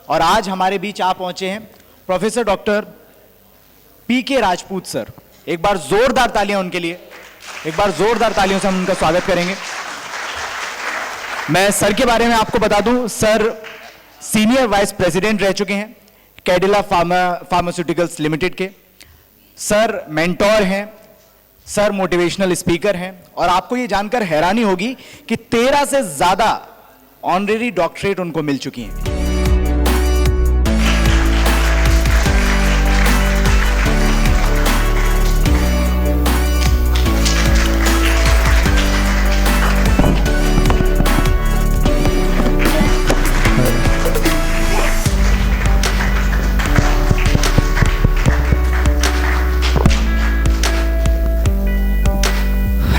और आज हमारे बीच आ पहुंचे हैं प्रोफेसर डॉक्टर पीके राजपूत सर। एक बार जोरदार तालियां उनके लिए, एक बार जोरदार तालियों से हम उनका स्वागत करेंगे। मैं सर के बारे में आपको बता दूं, सर सीनियर वाइस प्रेसिडेंट रह चुके हैं कैडिला फार्मास्यूटिकल्स लिमिटेड के। सर मेंटोर हैं, सर मोटिवेशनल स्पीकर हैं, और आपको ये जानकर हैरानी होगी कि 13 से ज्यादा ऑनरेरी डॉक्टरेट उनको मिल चुकी हैं।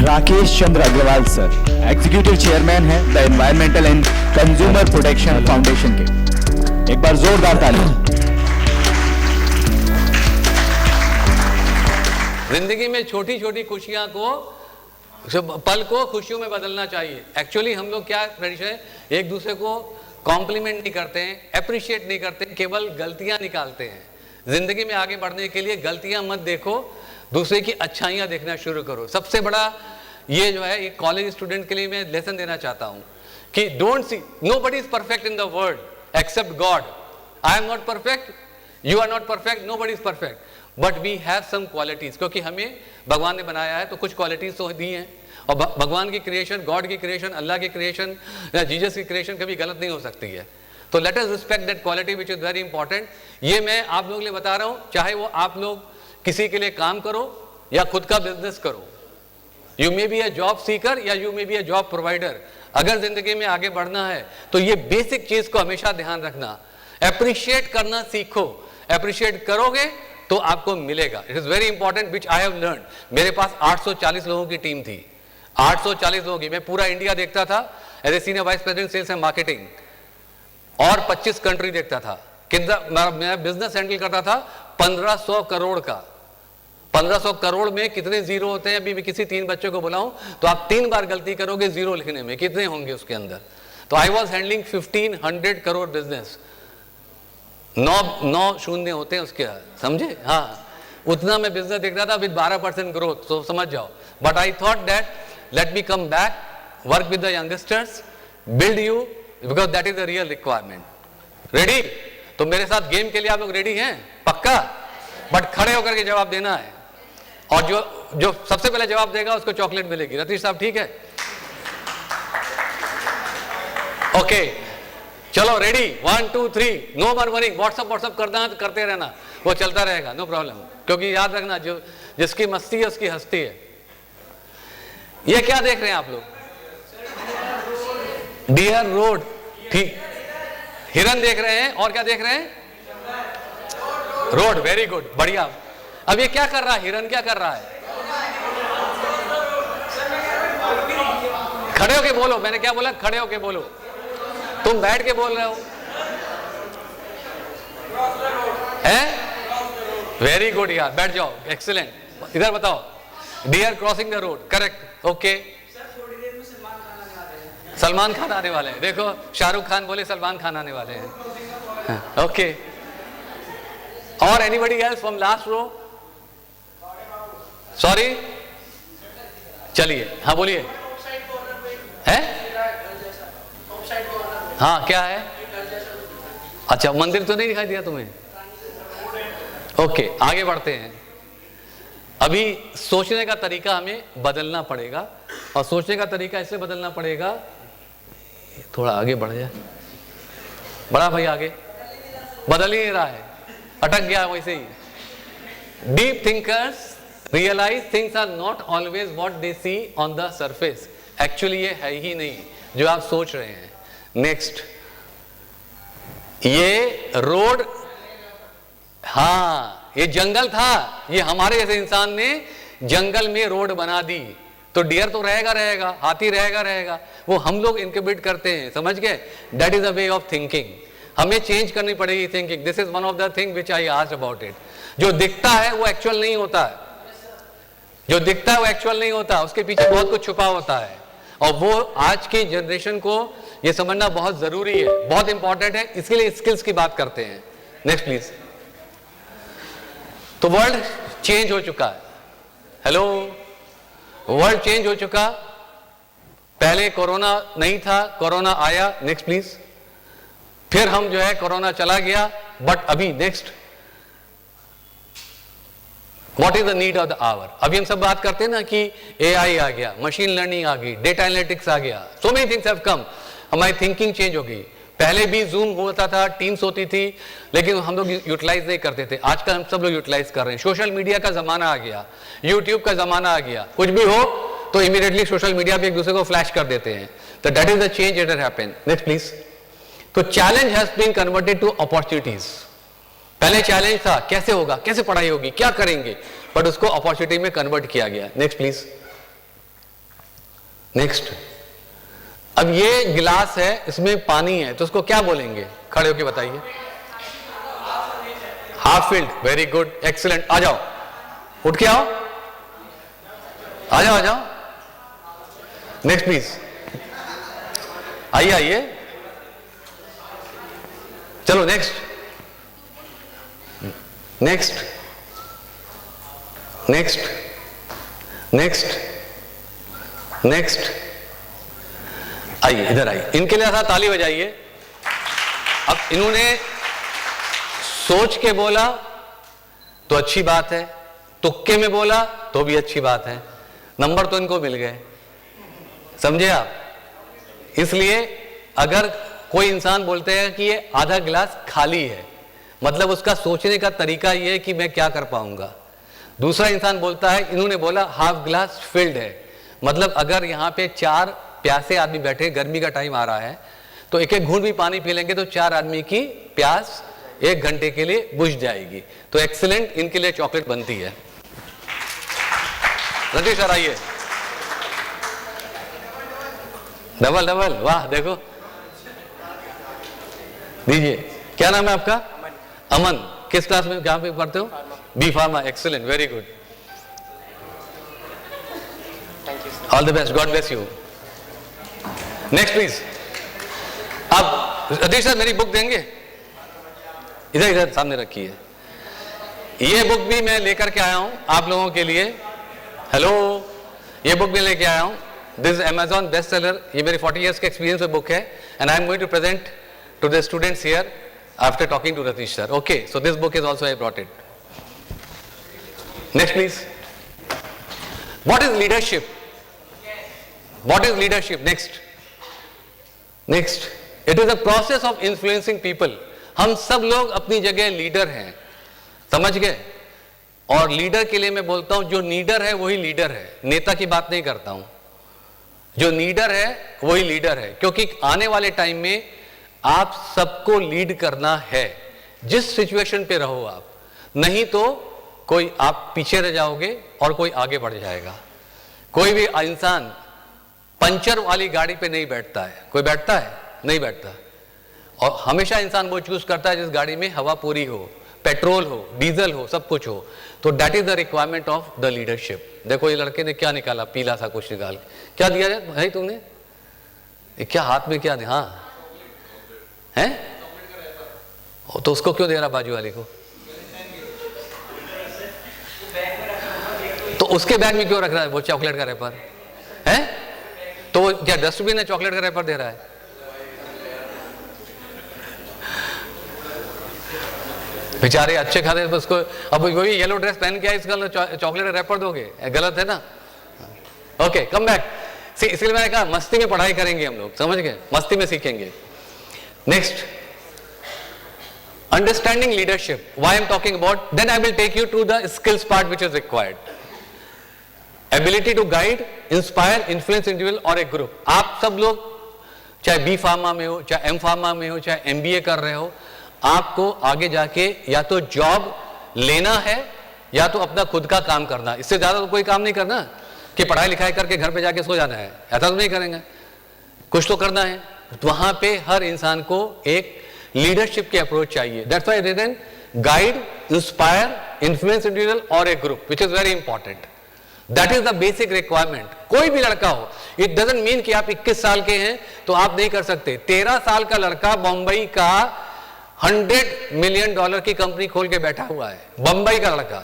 राकेश चंद्र अग्रवाल सर एग्जीक्यूटिव चेयरमैन हैं the environmental and consumer protection foundation के। एक बार जोरदार ताली। जिंदगी में छोटी छोटी खुशियां को, पल को खुशियों में बदलना चाहिए। एक्चुअली हम लोग क्या ट्रेडिशन है, एक दूसरे को कॉम्प्लीमेंट नहीं करते हैं, अप्रिशिएट नहीं करते हैं, केवल गलतियां निकालते हैं। जिंदगी में आगे बढ़ने के लिए गलतियां मत देखो, दूसरे की अच्छाइयां देखना शुरू करो। सबसे बड़ा ये जो है, एक कॉलेज स्टूडेंट के लिए मैं लेसन देना चाहता हूं कि don't see, nobody is perfect in the world except God. I am not perfect, you are not perfect, nobody is perfect, but we have some qualities. क्योंकि हमें भगवान ने बनाया है तो कुछ क्वालिटीज तो दी हैं, और भगवान की क्रिएशन, गॉड की क्रिएशन, अल्लाह की क्रिएशन या जीसस की क्रिएशन कभी गलत नहीं हो सकती है। तो let us respect that quality which is very important. ये मैं आप लोगों के लिए बता रहा हूं, चाहे वो आप लोग किसी के लिए काम करो या खुद का बिजनेस करो। You may be a job seeker या you may be a job provider. अगर जिंदगी में आगे बढ़ना है तो ये बेसिक चीज को हमेशा ध्यान रखना, अप्रिशिएट करना सीखो। अप्रिशिएट करोगे तो आपको मिलेगा। It is very important which I have learn. मेरे पास 840 लोगों की टीम थी, 840 लोगों की। मैं पूरा इंडिया देखता था as a senior vice president sales and marketing, और 25 कंट्री देखता था। मैं बिजनेस हैंडल करता था 1500 करोड़ का। 1500 करोड़ में कितने जीरो होते हैं? अभी मैं किसी 3 बच्चों को बुलाऊं तो आप 3 बार गलती करोगे जीरो लिखने में, कितने होंगे उसके अंदर? तो I was handling 1500 crore business. 9 शून्य होते हैं उसके, समझे? हाँ, उतना मैं बिजनेस देख रहा था विद 12% ग्रोथ, तो समझ जाओ। But I thought that let me come back, work with the youngsters, build you, because that is the real requirement. Ready? तो मेरे साथ गेम के लिए आप लोग रेडी हैं? पक्का? बट खड़े होकर के जवाब देना है, और जो सबसे पहले जवाब देगा उसको चॉकलेट मिलेगी। रतीश साहब ठीक है? ओके, चलो रेडी? 1 2 3, no murmuring. व्हाट्सअप करना है तो करते रहना, वो चलता रहेगा, नो प्रॉब्लम। क्योंकि याद रखना, जो जिसकी मस्ती है उसकी हस्ती है। ये क्या देख रहे हैं आप लोग? डियर रोड, ठीक। हिरन देख रहे हैं, और क्या देख रहे हैं? रोड, वेरी गुड, बढ़िया। अब ये क्या कर रहा है? हिरन क्या कर रहा है? खड़े होके बोलो। मैंने क्या बोला? खड़े होके बोलो। तुम बैठ के बोल रहे हो, हैं? वेरी गुड यार, बैठ जाओ, एक्सीलेंट। इधर बताओ, dear crossing the road, correct, okay. Salman Khan आने वाले हैं, देखो शाहरुख खान बोले सलमान खान आने वाले हैं, ओके। और anybody else from last row? Sorry, चलिए, हाँ बोलिए। है? हाँ, क्या है? अच्छा, मंदिर तो नहीं दिखाई दिया तुम्हें? ओके, आगे बढ़ते हैं। अभी सोचने का तरीका हमें बदलना पड़ेगा, और सोचने का तरीका ऐसे बदलना पड़ेगा, थोड़ा आगे बढ़ जाए, बड़ा भाई आगे बदल ही नहीं रहा है, अटक गया वैसे ही। Deep thinkers realise things are not always what they see on the surface. Actually ये है ही नहीं जो आप सोच रहे हैं। नेक्स्ट, ये रोड, हाँ ये जंगल था, ये हमारे जैसे इंसान ने जंगल में रोड बना दी, तो डियर तो रहेगा, हाथी रहेगा, वो हम लोग इंक्यूबेट करते हैं, समझ गए? That is a way of thinking. हमें चेंज करनी पड़ेगी thinking. This is one of the thing which I asked about it. जो दिखता है वो एक्चुअल नहीं होता है, जो दिखता है वो एक्चुअल नहीं होता, उसके पीछे बहुत कुछ छुपा होता है। और वो आज की जनरेशन को ये समझना बहुत जरूरी है, बहुत इंपॉर्टेंट है, इसके लिए स्किल्स की बात करते हैं। Next please. तो वर्ल्ड चेंज हो चुका है, हेलो, वर्ल्ड चेंज हो चुका। पहले कोरोना नहीं था, कोरोना आया, नेक्स्ट प्लीज। फिर हम जो है कोरोना चला गया, बट अभी next what is the need of the hour. अभी हम सब बात करते हैं ना कि एआई आ गया, मशीन लर्निंग आ गई, डेटा एनालिटिक्स आ गया, so many things have come. हमारी थिंकिंग चेंज हो गई। पहले भी जूम होता था, टीम्स होती थी, लेकिन हम लोग यूटिलाइज नहीं करते थे। आजकल हम सब लोग यूटिलाइज कर रहे हैं। सोशल मीडिया का जमाना आ गया, यूट्यूब का जमाना आ गया, कुछ भी हो तो इमीडिएटली सोशल मीडिया पे एक दूसरे को फ्लैश कर देते हैं। तो that is the change that has happened. Next please. तो challenge has been converted to opportunities. पहले चैलेंज था कैसे होगा, कैसे पढ़ाई होगी, क्या करेंगे, बट उसको अपॉर्चुनिटी में कन्वर्ट किया गया। Next please. नेक्स्ट। अब ये गिलास है, इसमें पानी है, तो उसको क्या बोलेंगे? खड़े होके बताइए। Half filled. Very good, excellent. आ जाओ, उठ के आओ, आ जाओ, आ जाओ। Next please. आइए आइए, चलो next, next, next, next, next. आइए इधर आइए, इनके लिए ऐसा ताली बजाइए। अब इन्होंने सोच के बोला तो अच्छी बात है, तुक्के में बोला तो भी अच्छी बात है, नंबर तो इनको मिल गए, समझे आप। इसलिए अगर कोई इंसान बोलते हैं कि ये आधा गिलास खाली है, मतलब उसका सोचने का तरीका ये है कि मैं क्या कर पाऊंगा। दूसरा इंसान बोलता है, इन्होंने बोला हाफ ग्लास फिल्ड है, मतलब अगर यहाँ पे 4 प्यासे आदमी बैठे, गर्मी का टाइम आ रहा है, तो एक एक घूंट भी पानी पी लेंगे तो 4 आदमी की प्यास 1 घंटे के लिए बुझ जाएगी। तो एक्सीलेंट, इनके लिए चॉकलेट बनती है। रंजीत सर आइए। डबल डबल, वाह देखो, दीजिए। क्या नाम है आपका? अमन। किस क्लास में, कहां पे पढ़ते हो? B pharma. Excellent, very good, all the best, God bless you. Next please. अब अधीश सर मेरी बुक देंगे? इधर इधर सामने रखी है। ये बुक भी मैं लेकर के आया हूं आप लोगों के लिए। हेलो, ये बुक मैं लेके आया हूं। This is Amazon best seller. ये मेरी 40 इयर्स के एक्सपीरियंस में बुक है, and I am going to present to the students here after talking to Ratish sir. Okay, so this book is also I brought it. Next please. What is leadership? What is leadership? Next. Next. It is a process of influencing people. हम सब लोग अपनी जगह leader हैं, समझ गए? और leader के लिए मैं बोलता हूं, जो लीडर है वही लीडर है, नेता की बात नहीं करता हूं। जो लीडर है वही लीडर है, क्योंकि आने वाले टाइम में आप सबको लीड करना है, जिस सिचुएशन पे रहो आप, नहीं तो कोई आप पीछे रह जाओगे और कोई आगे बढ़ जाएगा। कोई भी इंसान पंचर वाली गाड़ी पे नहीं बैठता है। कोई बैठता है? नहीं बैठता। और हमेशा इंसान वो चूज करता है जिस गाड़ी में हवा पूरी हो, पेट्रोल हो, डीजल हो, सब कुछ हो। तो that is the requirement of the leadership. देखो ये लड़के ने क्या निकाला, पीला सा कुछ निकाल, क्या दिया है भाई तुमने? क्या हाथ में क्या दिया? हाँ है, तो उसको क्यों दे रहा बाजू वाले को? तो उसके बैग में क्यों रख रहा है वो चॉकलेट का रैपर है? तो वो क्या डस्टबिन है, चॉकलेट का रैपर दे रहा है? बेचारे अच्छे खाते उसको, अब वही येलो ड्रेस पहन के आए, इसका चॉकलेट का रैपर दोगे? गलत है ना। Okay, come back. इसलिए मैंने कहा मस्ती में पढ़ाई करेंगे हम लोग, समझ गए? मस्ती में सीखेंगे। Next, understanding leadership. Why I'm talking about? Then I will take you to the skills part which is required. Ability to guide, inspire, influence individual or a group. आप सब लोग चाहे बी फार्मा में हो, चाहे एम फार्मा में हो, चाहे एमबीए कर रहे हो, आपको आगे जाके या तो जॉब लेना है या तो अपना खुद का काम करना। इससे ज्यादा तो कोई काम नहीं करना कि पढ़ाई लिखाई करके घर पे जाके सो जाना है, ऐसा तो नहीं करेंगे, कुछ तो करना है। तो वहां पे हर इंसान को एक लीडरशिप की अप्रोच चाहिए। That's why written guide, inspire, influence individual और a group, which is very important. That is the basic requirement. कोई भी लड़का हो, इट डजंट मीन कि आप 21 साल के हैं तो आप नहीं कर सकते। 13 साल का लड़का बंबई का $100 मिलियन की कंपनी खोल के बैठा हुआ है, बंबई का लड़का।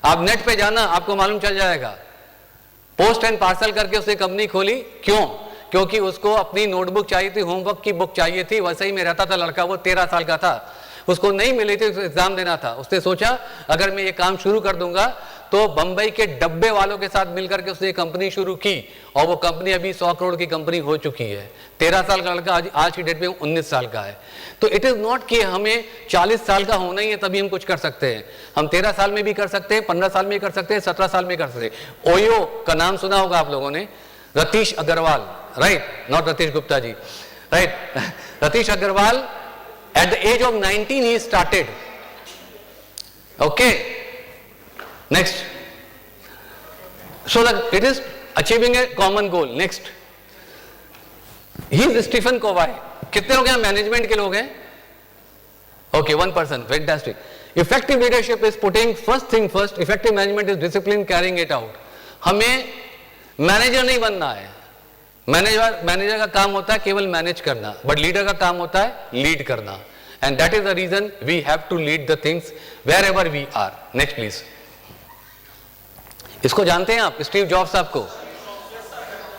आप नेट पे जाना, आपको मालूम चल जाएगा। पोस्ट एंड पार्सल करके उसने कंपनी खोली, क्यों? क्योंकि उसको अपनी नोटबुक चाहिए थी, होमवर्क की बुक चाहिए थी, वैसे ही में रहता था लड़का, वो 13 साल का था, उसको नहीं मिली थी, एग्जाम देना था। उसने सोचा अगर मैं ये काम शुरू कर दूंगा, तो बंबई के डब्बे वालों के साथ मिलकर के उसने कंपनी शुरू की, और वो कंपनी अभी 100 करोड़ की कंपनी हो चुकी है। 13 साल का लड़का आज की डेट में 19 साल का है। तो इट इज नॉट कि हमें 40 साल का होना ही है तभी हम कुछ कर सकते हैं। हम 13 साल में भी कर सकते हैं, 15 साल में भी कर सकते हैं, 17 साल में कर सकते हैं। ओयो का नाम सुना होगा आप लोगों ने, Ratish Agarwal, right, not Ratish Gupta ji, right. Ratish Agarwal at the age of 19 he started, okay, next, so that it is achieving a common goal. Next, he is Stephen Covey. कितने लोग हैं मैनेजमेंट के लोग हैं? Okay, one person, fantastic. Effective leadership is putting first thing first. Effective management is discipline carrying it out. हमें manager नहीं बनना है। मैनेजर का काम होता है केवल मैनेज करना, बट लीडर का काम होता है लीड करना। And that is the reason we have to lead the things wherever we are. Next please. इसको जानते हैं आप, स्टीव जॉब्स साहब को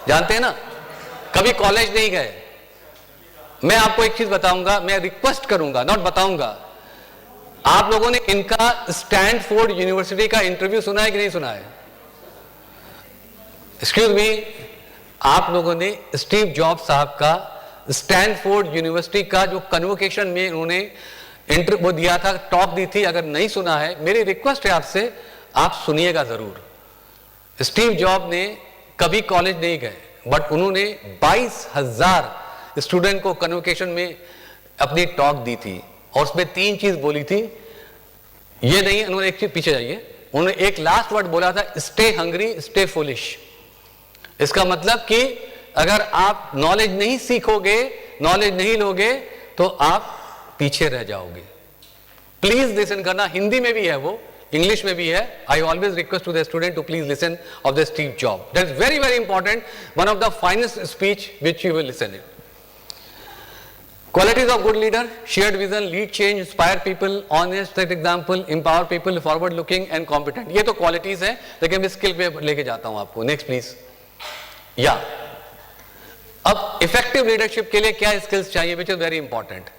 जानते हैं ना? कभी कॉलेज नहीं गए। मैं आपको एक चीज बताऊंगा, मैं रिक्वेस्ट करूंगा, नॉट बताऊंगा। आप लोगों ने इनका स्टैनफोर्ड यूनिवर्सिटी का इंटरव्यू सुना है कि नहीं सुना है? एक्सक्यूज मी, आप लोगों ने स्टीव जॉब्स साहब का स्टैनफोर्ड यूनिवर्सिटी का जो कन्वोकेशन में उन्होंने इंटरव्यू दिया था, टॉक दी थी, अगर नहीं सुना है, मेरी रिक्वेस्ट है आपसे, आप सुनिएगा जरूर। स्टीव जॉब ने कभी कॉलेज नहीं गए, बट उन्होंने 22,000 स्टूडेंट को कन्वोकेशन में अपनी टॉक दी थी, और उसमें 3 चीज बोली थी। ये नहीं, उन्होंने एक चीज, पीछे जाइए, उन्होंने एक लास्ट वर्ड बोला था, स्टे हंग्री स्टे फुलिश। इसका मतलब कि अगर आप नॉलेज नहीं सीखोगे, नॉलेज नहीं लोगे, तो आप पीछे रह जाओगे। प्लीज लिसन करना, हिंदी में भी है वो, इंग्लिश में भी है। I always request to the student to please listen of the Steve Job, that is very very important, one of the finest speech which you will listen it. Qualities of good leader: shared vision, lead change, inspire people, honest, set example, empower people, forward looking and competent। ये तो qualities हैं, लेकिन मैं skill पे लेके जाता हूं आपको। Next please. या अब इफेक्टिव लीडरशिप के लिए क्या स्किल्स चाहिए, विच इज वेरी इंपॉर्टेंट।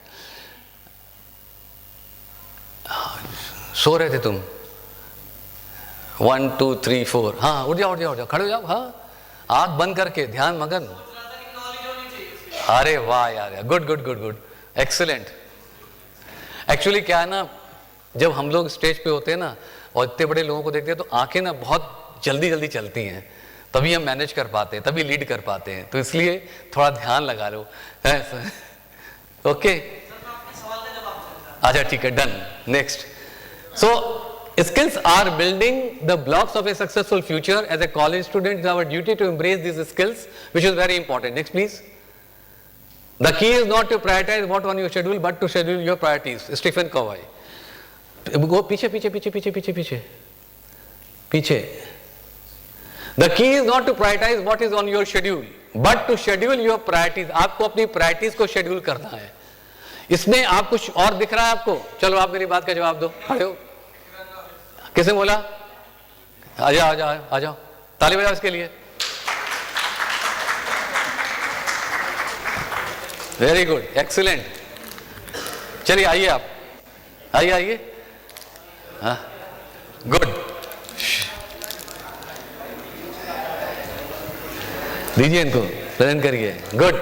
सो रहे थे तुम? 1 2 3 4, हाँ, उठ जाओ उठ जाओ उठ जाओ, खड़े हो जाओ, हाँ, आंख बंद करके ध्यान मगन। अरे वाह यार, good good good good, excellent. Actually क्या है ना, जब हम लोग स्टेज पे होते हैं ना और इतने बड़े लोगों को देखते हैं, तो आंखें ना बहुत जल्दी जल्दी चलती हैं, तभी हम मैनेज कर पाते हैं, तभी लीड कर पाते हैं। तो इसलिए थोड़ा ध्यान लगा लो। ओके, अच्छा ठीक है, done. Next, so skills are building the blocks of a successful future. As a college student, it's our duty to embrace these skills, which is very important. Next please. The key is not to prioritize what on your schedule, but to schedule your priorities. Stephen Covey. Go पीछे पीछे पीछे पीछे पीछे पीछे पीछे। The key is not to prioritize what is on your schedule, but to schedule your priorities. आपको अपनी priorities को शेड्यूल करना है। इसमें आप कुछ और दिख रहा है आपको? चलो आप मेरी बात का जवाब दो, खड़े हो। किसने बोला? आ जाओ आ जाओ आ जाओ, ताली बजाओ इसके लिए। Very good, excellent. चलिए आइए, आप आइए आइए, हाँ, गुड। दीजिए इनको, प्रेजेंट करिए, गुड।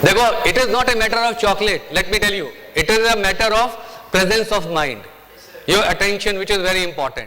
देखो, it is not a matter of chocolate, let me tell you, it is a matter of presence of mind, your attention, which is very important.